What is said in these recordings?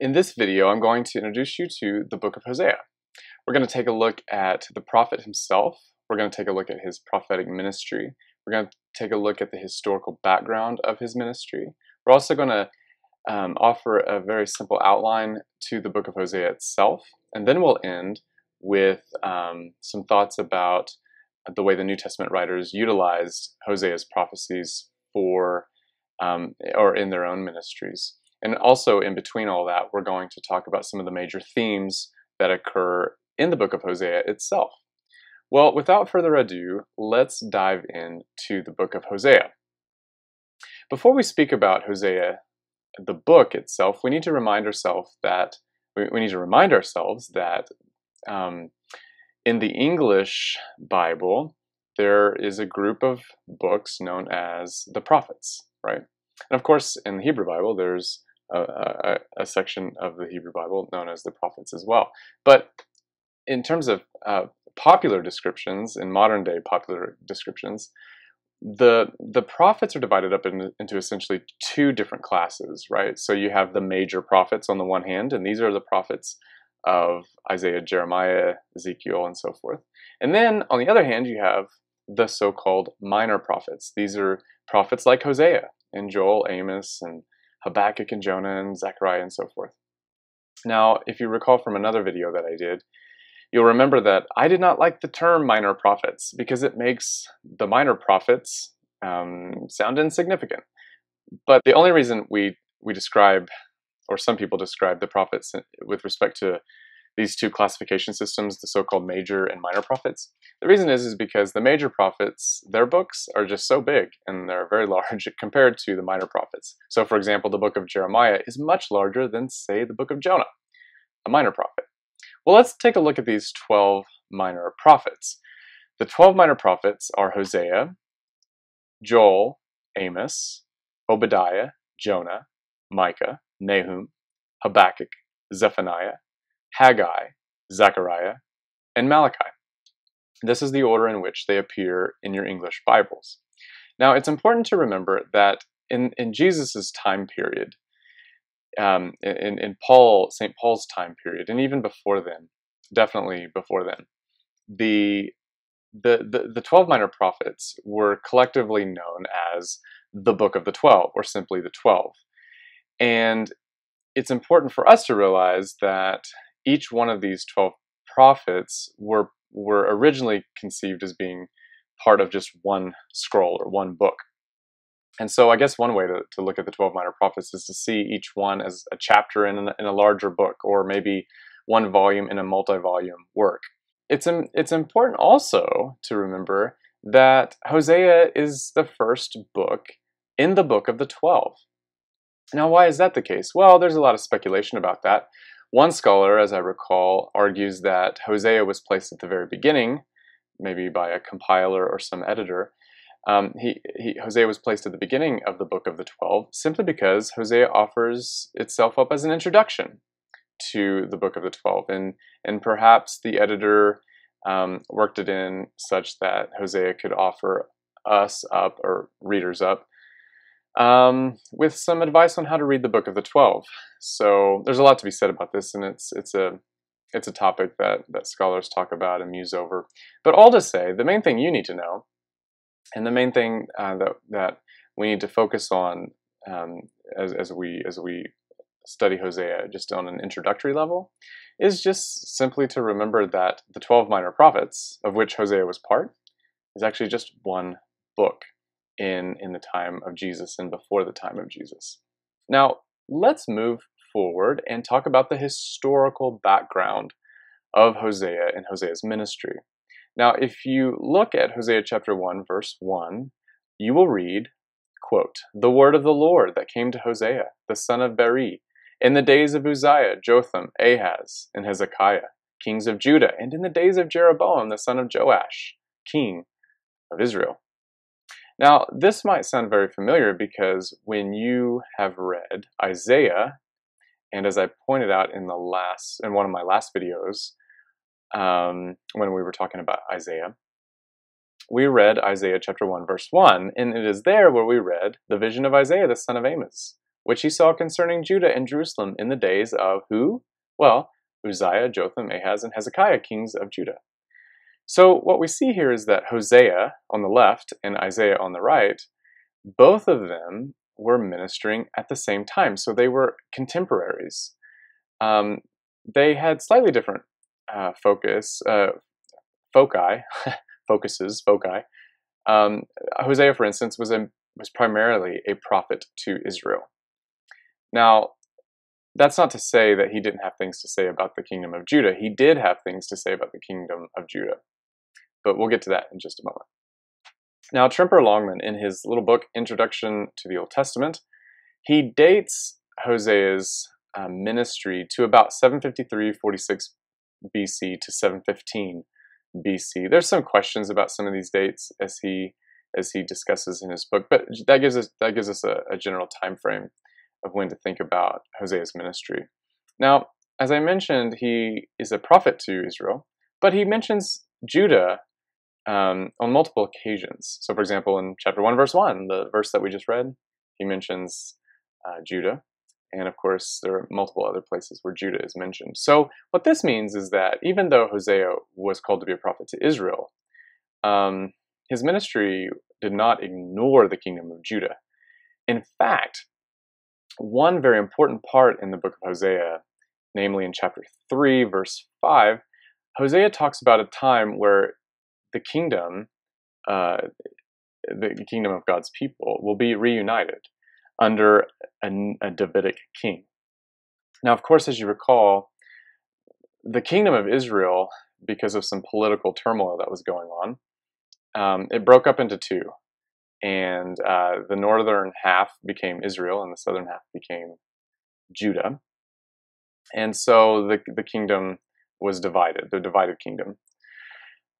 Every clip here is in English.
In this video, I'm going to introduce you to the book of Hosea. We're going to take a look at the prophet himself. We're going to take a look at his prophetic ministry. We're going to take a look at the historical background of his ministry. We're also going to offer a very simple outline to the book of Hosea itself. And then we'll end with some thoughts about the way the New Testament writers utilized Hosea's prophecies for or in their own ministries. And also in between all that, we're going to talk about some of the major themes that occur in the book of Hosea itself. Well, without further ado, let's dive into the book of Hosea. Before we speak about Hosea, the book itself, we need to remind ourselves that in the English Bible, there is a group of books known as the prophets, right? And of course, in the Hebrew Bible, there's a section of the Hebrew Bible known as the prophets as well. But in terms of popular descriptions, in modern day popular descriptions, the prophets are divided up into essentially two different classes, right? So you have the major prophets on the one hand, and these are the prophets of Isaiah, Jeremiah, Ezekiel, and so forth. And then on the other hand, you have the so-called minor prophets. These are prophets like Hosea and Joel, Amos, and Habakkuk and Jonah and Zechariah and so forth. Now, if you recall from another video that I did, you'll remember that I did not like the term minor prophets because it makes the minor prophets sound insignificant. But the only reason we describe, or some people describe, the prophets with respect to these two classification systems, the so-called major and minor prophets, the reason is because the major prophets, their books are just so big and they're very large compared to the minor prophets. So for example, the book of Jeremiah is much larger than, say, the book of Jonah, a minor prophet. Well, let's take a look at these 12 minor prophets. The 12 minor prophets are Hosea, Joel, Amos, Obadiah, Jonah, Micah, Nahum, Habakkuk, Zephaniah, Haggai, Zechariah, and Malachi. This is the order in which they appear in your English Bibles. Now, it's important to remember that in Jesus' time period, in St. Paul's time period, and even before then, definitely before then, the 12 minor prophets were collectively known as the Book of the 12, or simply the 12. And it's important for us to realize that each one of these 12 prophets were originally conceived as being part of just one scroll or one book. And so I guess one way to look at the 12 minor prophets is to see each one as a chapter in a larger book, or maybe one volume in a multi-volume work. It's important also to remember that Hosea is the first book in the book of the 12. Now, why is that the case? Well, there's a lot of speculation about that. One scholar, as I recall, argues that Hosea was placed at the very beginning, maybe by a compiler or some editor. Hosea was placed at the beginning of the book of the 12 simply because Hosea offers itself up as an introduction to the book of the 12. And perhaps the editor worked it in such that Hosea could offer us up, or readers up, with some advice on how to read the book of the 12. So there's a lot to be said about this, and it's a topic that scholars talk about and muse over. But all to say, the main thing you need to know, and the main thing that we need to focus on as we study Hosea just on an introductory level, is just simply to remember that the 12 minor prophets, of which Hosea was part, is actually just one book in the time of Jesus and before the time of Jesus. Now, let's move forward and talk about the historical background of Hosea and Hosea's ministry. Now, if you look at Hosea chapter 1, verse 1, you will read, quote, "The word of the Lord that came to Hosea, the son of Beri, in the days of Uzziah, Jotham, Ahaz, and Hezekiah, kings of Judah, and in the days of Jeroboam, the son of Joash, king of Israel." Now, this might sound very familiar because when you have read Isaiah, and as I pointed out in one of my last videos, when we were talking about Isaiah, we read Isaiah chapter 1, verse 1, and it is there where we read the vision of Isaiah, the son of Amos, which he saw concerning Judah and Jerusalem in the days of who? Well, Uzziah, Jotham, Ahaz, and Hezekiah, kings of Judah. So what we see here is that Hosea on the left and Isaiah on the right, both of them were ministering at the same time. So they were contemporaries. They had slightly different foci. Hosea, for instance, was primarily a prophet to Israel. Now, that's not to say that he didn't have things to say about the kingdom of Judah. He did have things to say about the kingdom of Judah, but we'll get to that in just a moment. Now, Tremper Longman, in his little book, Introduction to the Old Testament, he dates Hosea's ministry to about 753-46 BC to 715 BC. There's some questions about some of these dates as he discusses in his book, but that gives us a general time frame of when to think about Hosea's ministry. Now, as I mentioned, he is a prophet to Israel, but he mentions Judah on multiple occasions. So, for example, in chapter 1, verse 1, the verse that we just read, he mentions Judah. And of course, there are multiple other places where Judah is mentioned. So what this means is that even though Hosea was called to be a prophet to Israel, his ministry did not ignore the kingdom of Judah. In fact, one very important part in the book of Hosea, namely in chapter 3, verse 5, Hosea talks about a time where the kingdom of God's people will be reunited under a Davidic king. Now, of course, as you recall, the kingdom of Israel, because of some political turmoil that was going on, it broke up into two. And the northern half became Israel, and the southern half became Judah. And so the kingdom was divided, the divided kingdom.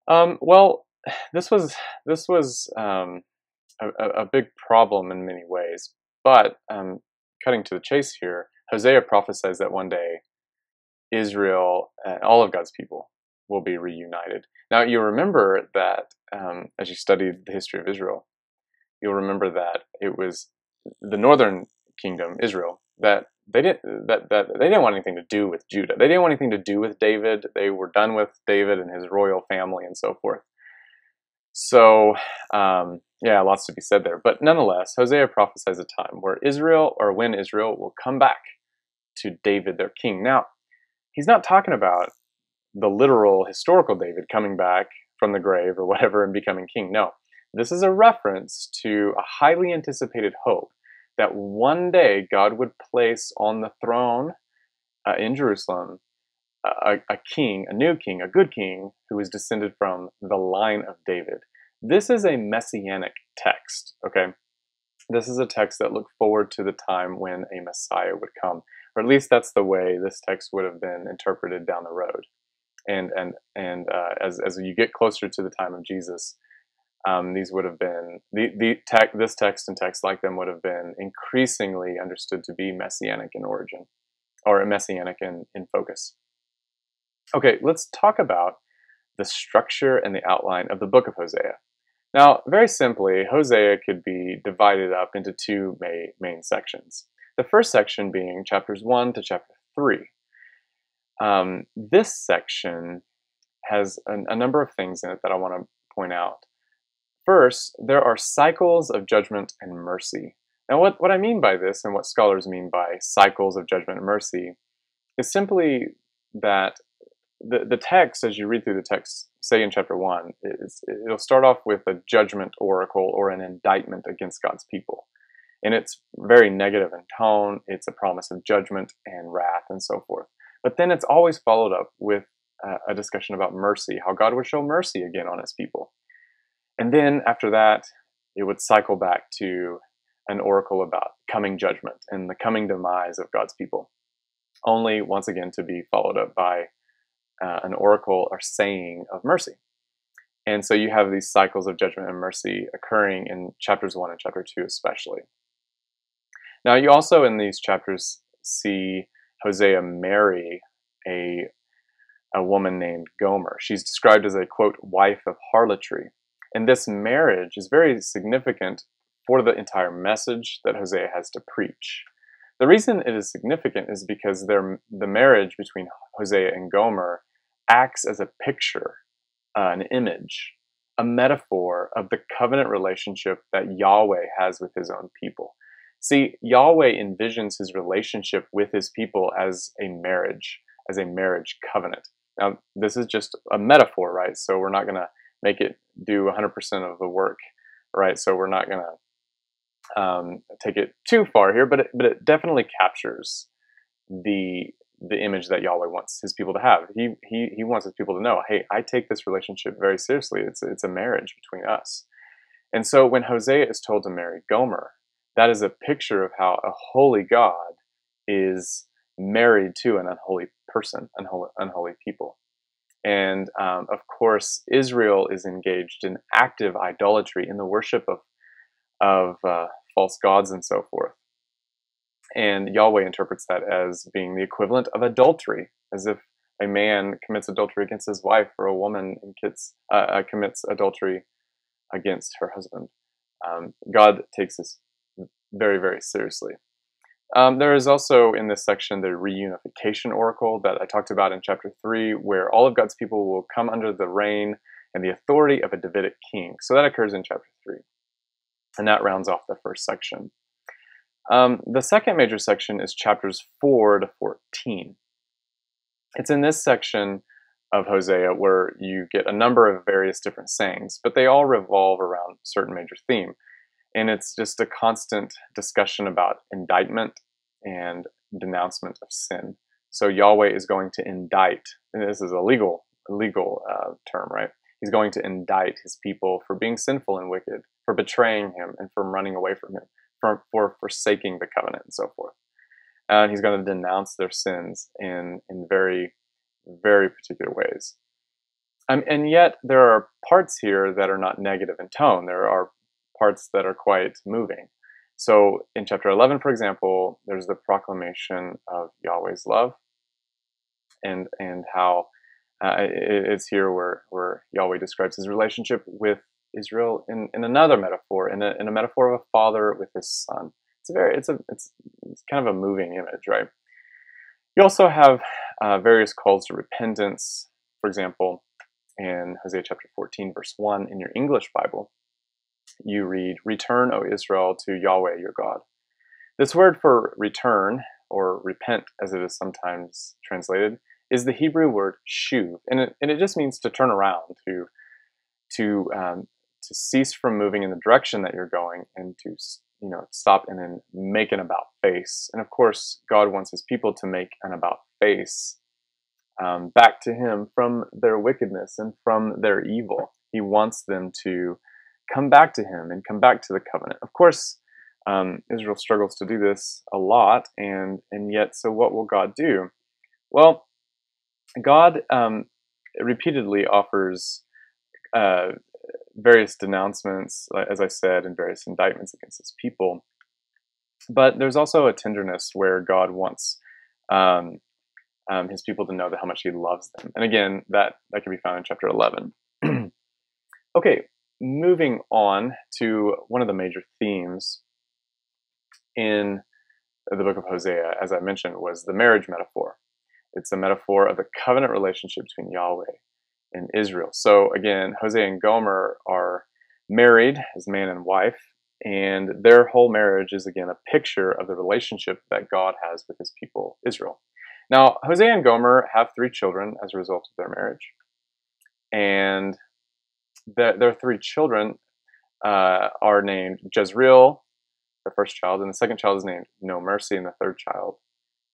Well, this was a big problem in many ways. But cutting to the chase here, Hosea prophesies that one day Israel, all of God's people, will be reunited. Now, you remember that as you studied the history of Israel, you'll remember that it was the northern kingdom, Israel, that they didn't want anything to do with Judah. They didn't want anything to do with David. They were done with David and his royal family and so forth. So, yeah, lots to be said there. But nonetheless, Hosea prophesies a time where when Israel will come back to David, their king. Now, he's not talking about the literal historical David coming back from the grave or whatever and becoming king. No, this is a reference to a highly anticipated hope that one day God would place on the throne in Jerusalem a king, a new king, a good king who is descended from the line of David. This is a messianic text, okay? This is a text that looked forward to the time when a Messiah would come, or at least that's the way this text would have been interpreted down the road. And as you get closer to the time of Jesus, these would have been this text and texts like them would have been increasingly understood to be messianic in origin, or messianic in focus. Okay, let's talk about the structure and the outline of the book of Hosea. Now, very simply, Hosea could be divided up into two main sections. The first section being chapters 1 to chapter 3. This section has a number of things in it that I want to point out. First, there are cycles of judgment and mercy. Now, what I mean by this, and what scholars mean by cycles of judgment and mercy, is simply that the text, as you read through the text, say in chapter 1, it'll start off with a judgment oracle or an indictment against God's people. And it's very negative in tone. It's a promise of judgment and wrath and so forth. But then it's always followed up with a discussion about mercy, how God would show mercy again on his people. And then after that, it would cycle back to an oracle about coming judgment and the coming demise of God's people, only once again to be followed up by an oracle or saying of mercy. And so you have these cycles of judgment and mercy occurring in chapters 1 and chapter 2 especially. Now you also in these chapters see Hosea marry a woman named Gomer. She's described as a, quote, wife of harlotry. And this marriage is very significant for the entire message that Hosea has to preach. The reason it is significant is because the marriage between Hosea and Gomer acts as a picture, an image, a metaphor of the covenant relationship that Yahweh has with his own people. See, Yahweh envisions his relationship with his people as a marriage covenant. Now, this is just a metaphor, right? So we're not going to make it do 100% of the work, right? So we're not going to take it too far here, but it definitely captures the image that Yahweh wants his people to have. He wants his people to know, hey, I take this relationship very seriously. It's a marriage between us. And so when Hosea is told to marry Gomer, that is a picture of how a holy God is married to an unholy person, unholy people. And of course, Israel is engaged in active idolatry, in the worship of false gods and so forth. And Yahweh interprets that as being the equivalent of adultery, as if a man commits adultery against his wife, or a woman commits adultery against her husband. God takes this very, very seriously. There is also in this section the reunification oracle that I talked about in chapter 3, where all of God's people will come under the reign and the authority of a Davidic king. So that occurs in chapter 3. And that rounds off the first section. The second major section is chapters 4 to 14. It's in this section of Hosea where you get a number of various different sayings, but they all revolve around a certain major theme. And it's just a constant discussion about indictment and denouncement of sin. So Yahweh is going to indict, and this is a legal term, right? He's going to indict his people for being sinful and wicked, for betraying him, and from running away from him, for forsaking the covenant and so forth. And he's going to denounce their sins in very, very particular ways. And yet there are parts here that are not negative in tone. There are parts that are quite moving. So in chapter 11, for example, there's the proclamation of Yahweh's love, and how it's here where Yahweh describes his relationship with Israel in another metaphor, in a metaphor of a father with his son. It's kind of a moving image, right? You also have various calls to repentance. For example, in Hosea chapter 14, verse 1 in your English Bible, you read, "Return, O Israel, to Yahweh your God." This word for return, or repent as it is sometimes translated, is the Hebrew word shuv, and it just means to turn around, to cease from moving in the direction that you're going, and to stop and then make an about face. And of course, God wants his people to make an about face back to him from their wickedness and from their evil. He wants them to come back to him and come back to the covenant. Of course, Israel struggles to do this a lot, and yet, so what will God do? Well, God repeatedly offers various denouncements, as I said, and various indictments against his people. But there's also a tenderness where God wants his people to know how much he loves them. And again, that can be found in chapter 11. Okay, moving on to one of the major themes in the book of Hosea, as I mentioned, was the marriage metaphor. It's a metaphor of the covenant relationship between Yahweh and Israel. So again, Hosea and Gomer are married as man and wife, and their whole marriage is again a picture of the relationship that God has with his people, Israel. Now, Hosea and Gomer have 3 children as a result of their marriage, and their 3 children are named Jezreel, the first child, and the second child is named No Mercy, and the third child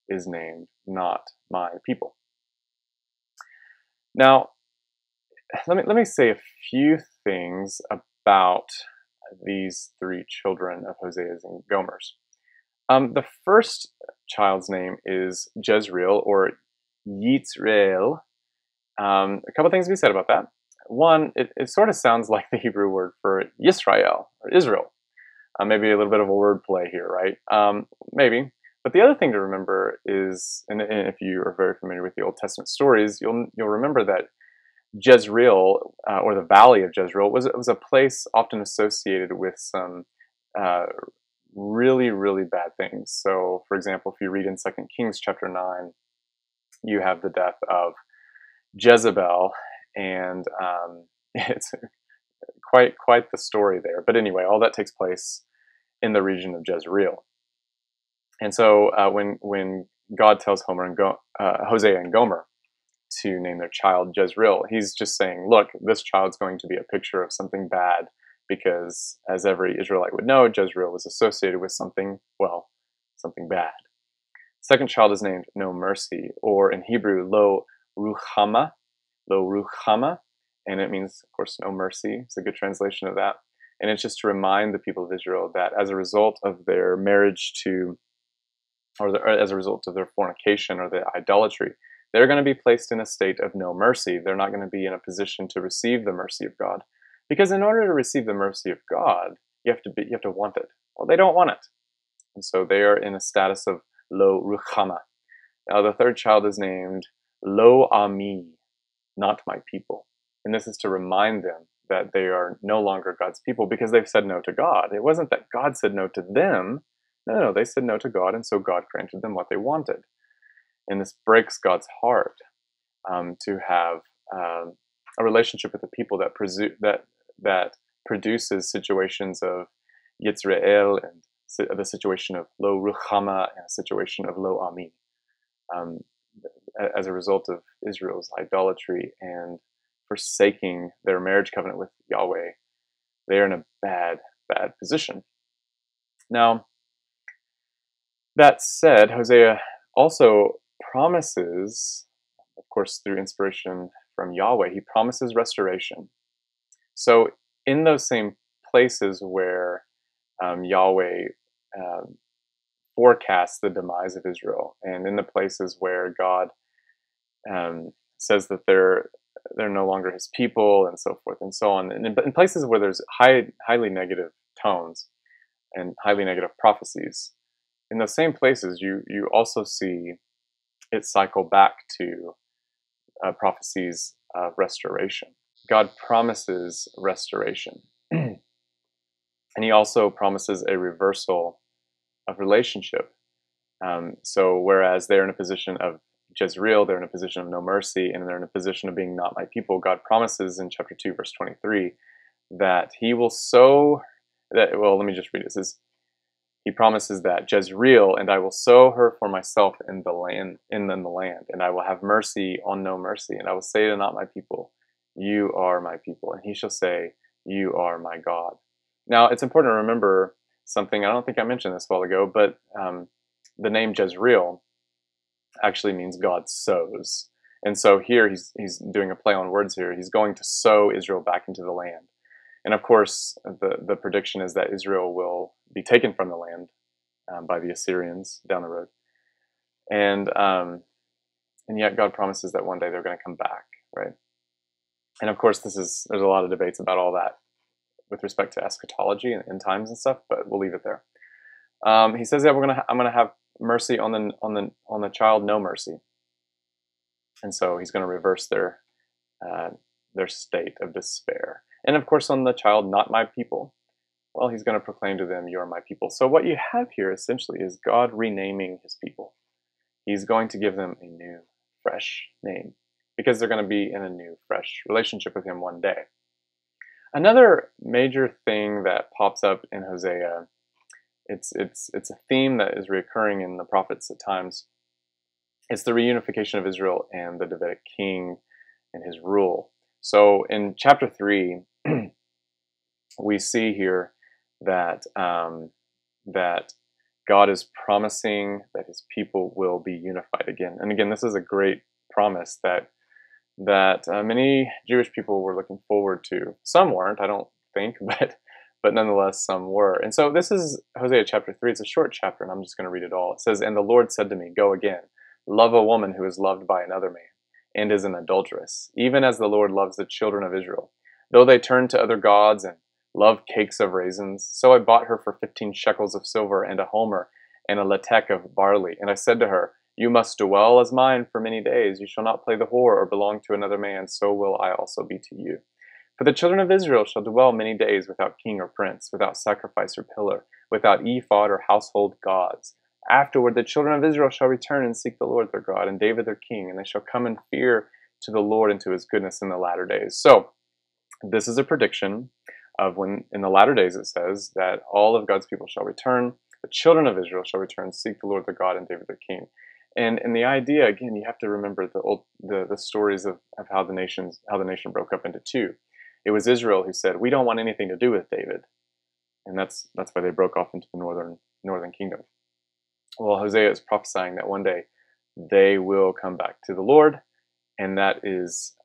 is named Not My People. Now, let me say a few things about these 3 children of Hosea's and Gomer's. The first child's name is Jezreel, or Yitzreel. A couple things to be said about that. One, it sort of sounds like the Hebrew word for Yisrael, or Israel. Maybe a little bit of a word play here, right? Maybe. But the other thing to remember is, and if you are very familiar with the Old Testament stories, you'll remember that Jezreel, or the valley of Jezreel, was a place often associated with some really, really bad things. So, for example, if you read in 2 Kings chapter 9, you have the death of Jezebel, and it's quite the story there. But anyway, all that takes place in the region of Jezreel. And so when God tells Hosea and Gomer to name their child Jezreel, he's just saying, look, this child's going to be a picture of something bad, because as every Israelite would know, Jezreel was associated with something, well, something bad. Second child is named No Mercy, or in Hebrew, Lo Ruchama, and it means, of course, no mercy. It's a good translation of that. And it's just to remind the people of Israel that as a result of their marriage to, or as a result of their fornication or their idolatry, they're going to be placed in a state of no mercy. They're not going to be in a position to receive the mercy of God. Because in order to receive the mercy of God, you have to want it. Well, they don't want it. And so they are in a status of Lo Ruchama. Now the third child is named Lo Ami, not my people. And this is to remind them that they are no longer God's people because they've said no to God. It wasn't that God said no to them. No, they said no to God, and so God granted them what they wanted. And this breaks God's heart to have a relationship with the people that produces situations of Yitzrael and the situation of Lo Ruchama and a situation of Lo Ami. As a result of Israel's idolatry and forsaking their marriage covenant with Yahweh, they are in a bad position. Now, that said, Hosea also promises, of course, through inspiration from Yahweh, he promises restoration. So in those same places where Yahweh forecasts the demise of Israel, and in the places where God says that they're no longer his people, and so forth and so on, and in places where there's highly negative tones and highly negative prophecies, in those same places you also see it cycle back to prophecies of restoration. God promises restoration. And he also promises a reversal of relationship. So whereas they're in a position of Jezreel, they're in a position of no mercy, and they're in a position of being not my people, God promises in chapter 2, verse 23, that he will sow, well, let me just read it. It says, he promises that Jezreel, and I will sow her for myself in the land, and I will have mercy on no mercy, and I will say to not my people, you are my people, and he shall say, you are my God. Now, it's important to remember something. I don't think I mentioned this a while ago, but the name Jezreel actually means God sows. And so here he's doing a play on words here. He's going to sow Israel back into the land. And of course, the prediction is that Israel will be taken from the land by the Assyrians down the road. And yet God promises that one day they're going to come back, right? And of course, there's a lot of debates about all that with respect to eschatology and end times and stuff, but we'll leave it there. He says that I'm gonna have mercy on the child, no mercy, and so he's going to reverse their state of despair. And of course, on the child, not my people, well, he's going to proclaim to them, you are my people. So what you have here essentially is God renaming his people. He's going to give them a new, fresh name because they're going to be in a new, fresh relationship with him one day. Another major thing that pops up in Hosea, it's a theme that is recurring in the prophets at times. It's the reunification of Israel and the Davidic king and his rule. So in chapter 3, we see here that that God is promising that his people will be unified again. And again, this is a great promise that many Jewish people were looking forward to. Some weren't, I don't think, but nonetheless, some were. And so this is Hosea chapter 3. It's a short chapter, and I'm just going to read it all. It says, and the Lord said to me, go again, love a woman who is loved by another man, and is an adulteress, even as the Lord loves the children of Israel. Though they turn to other gods and love cakes of raisins, so I bought her for 15 shekels of silver, and a homer, and a latech of barley. And I said to her, you must dwell as mine for many days. You shall not play the whore or belong to another man, so will I also be to you. For the children of Israel shall dwell many days without king or prince, without sacrifice or pillar, without ephod or household gods. Afterward the children of Israel shall return and seek the Lord their God, and David their king, and they shall come in fear to the Lord and to his goodness in the latter days. So, this is a prediction of when in the latter days it says that all of God's people shall return, the children of Israel shall return, seek the Lord their God and David their king. And the idea, again, you have to remember the stories of how the nation broke up into two. It was Israel who said, "We don't want anything to do with David," and that's why they broke off into the northern kingdom. Well, Hosea is prophesying that one day they will come back to the Lord, and that is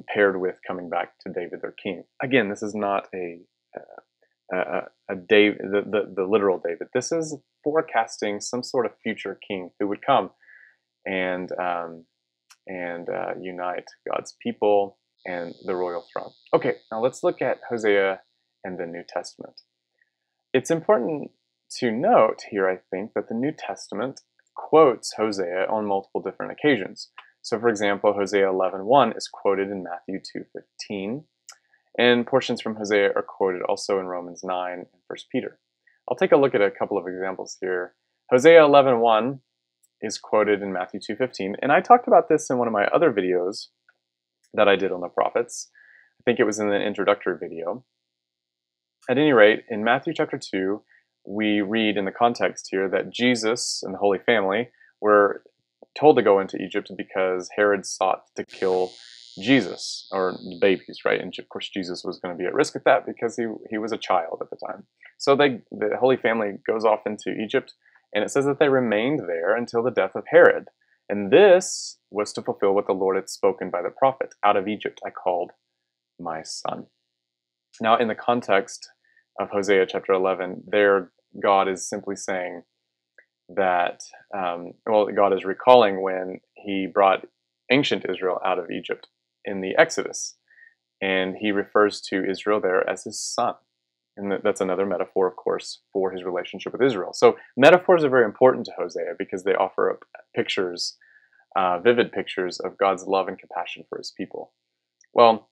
paired with coming back to David their king. Again, this is not a David, the literal David. This is forecasting some sort of future king who would come and unite God's people and the royal throne. Okay, now let's look at Hosea and the New Testament. It's important to note here, I think, that the New Testament quotes Hosea on multiple different occasions. So, for example, Hosea 11:1 is quoted in Matthew 2:15, and portions from Hosea are quoted also in Romans 9 and 1 Peter. I'll take a look at a couple of examples here. Hosea 11:1 is quoted in Matthew 2:15, and I talked about this in one of my other videos that I did on the prophets. I think it was in the introductory video. At any rate, in Matthew chapter 2, we read in the context here that Jesus and the Holy Family were told to go into Egypt because Herod sought to kill Jesus, or the babies, right? And of course, Jesus was going to be at risk at that because he was a child at the time. So the Holy Family goes off into Egypt, and it says that they remained there until the death of Herod. And this was to fulfill what the Lord had spoken by the prophet, "Out of Egypt I called my son." Now, in the context of Hosea chapter 11, there God is simply saying that, God is recalling when he brought ancient Israel out of Egypt in the Exodus. And he refers to Israel there as his son. And that's another metaphor, of course, for his relationship with Israel. So metaphors are very important to Hosea because they offer up pictures, vivid pictures of God's love and compassion for his people. Well,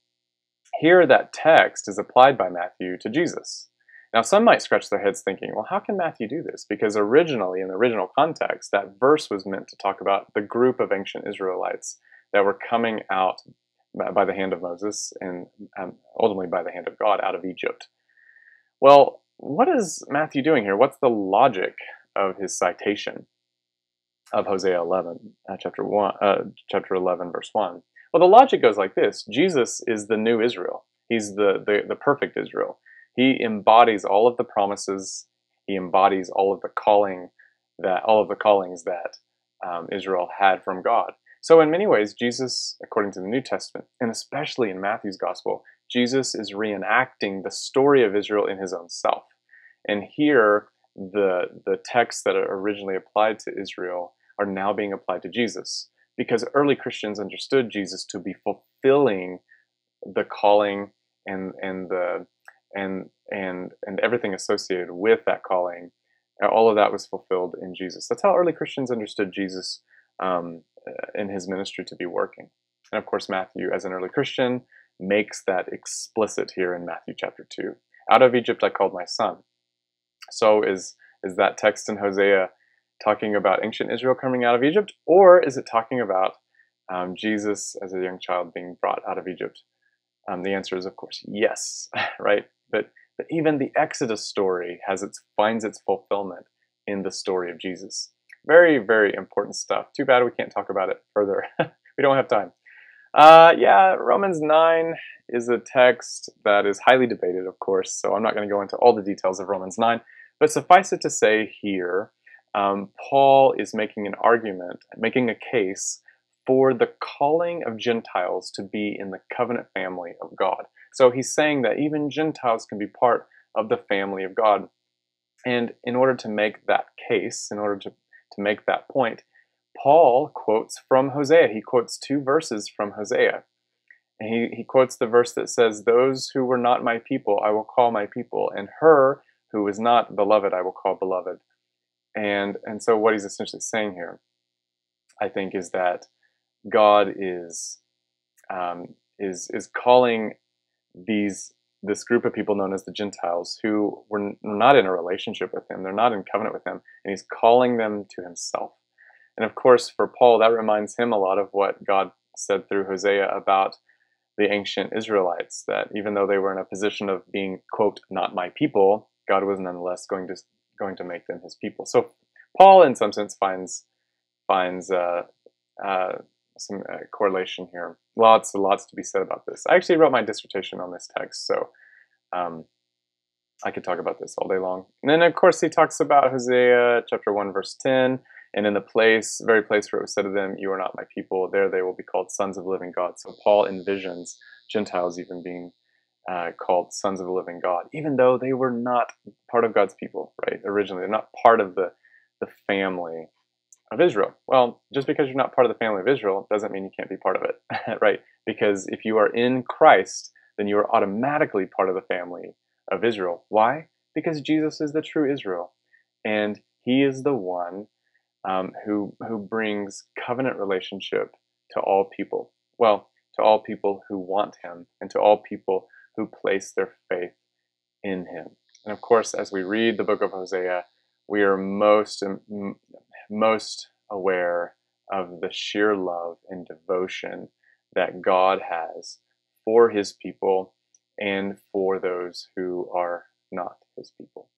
here that text is applied by Matthew to Jesus. Now, some might scratch their heads thinking, well, how can Matthew do this? Because originally, in the original context, that verse was meant to talk about the group of ancient Israelites that were coming out by the hand of Moses and ultimately by the hand of God out of Egypt. Well, what is Matthew doing here? What's the logic of his citation of Hosea 11, chapter 11, verse 1? Well, the logic goes like this. Jesus is the new Israel. He's the perfect Israel. He embodies all of the promises. He embodies all of the callings that Israel had from God. So in many ways, Jesus, according to the New Testament, and especially in Matthew's gospel, Jesus is reenacting the story of Israel in his own self. And here, the texts that are originally applied to Israel are now being applied to Jesus, because early Christians understood Jesus to be fulfilling the calling and everything associated with that calling. All of that was fulfilled in Jesus. That's how early Christians understood Jesus in his ministry to be working. And of course, Matthew, as an early Christian, makes that explicit here in Matthew chapter 2. Out of Egypt I called my son. So is that text in Hosea talking about ancient Israel coming out of Egypt, or is it talking about Jesus as a young child being brought out of Egypt? The answer is, of course, yes, right? But even the Exodus story finds its fulfillment in the story of Jesus. Very, very important stuff. Too bad we can't talk about it further. We don't have time. Romans 9 is a text that is highly debated, of course, so I'm not going to go into all the details of Romans 9, but suffice it to say here, Paul is making an argument, making a case for the calling of Gentiles to be in the covenant family of God. So he's saying that even Gentiles can be part of the family of God. And in order to make that case, in order to make that point, Paul quotes from Hosea. He quotes two verses from Hosea. And he quotes the verse that says, "Those who were not my people, I will call my people, and her who was not beloved, I will call beloved." And so what he's essentially saying here, I think, is that God is is calling this group of people known as the Gentiles who were not in a relationship with him. They're not in covenant with him, and he's calling them to himself. And of course, for Paul, that reminds him a lot of what God said through Hosea about the ancient Israelites, that even though they were in a position of being, quote, not my people, God was nonetheless going to make them his people. So Paul, in some sense, finds some correlation here. Lots to be said about this. I actually wrote my dissertation on this text, so I could talk about this all day long. And then, of course, he talks about Hosea chapter 1, verse 10, and in the very place where it was said to them, you are not my people, there they will be called sons of the living God. So Paul envisions Gentiles even being called sons of the living God, even though they were not part of God's people, right? Originally, they're not part of the family of Israel. Well, just because you're not part of the family of Israel doesn't mean you can't be part of it, right? Because if you are in Christ, then you are automatically part of the family of Israel. Why? Because Jesus is the true Israel, and he is the one who brings covenant relationship to all people. Well, to all people who want him, and to all people who place their faith in him. And of course, as we read the book of Hosea, we are most aware of the sheer love and devotion that God has for his people and for those who are not his people.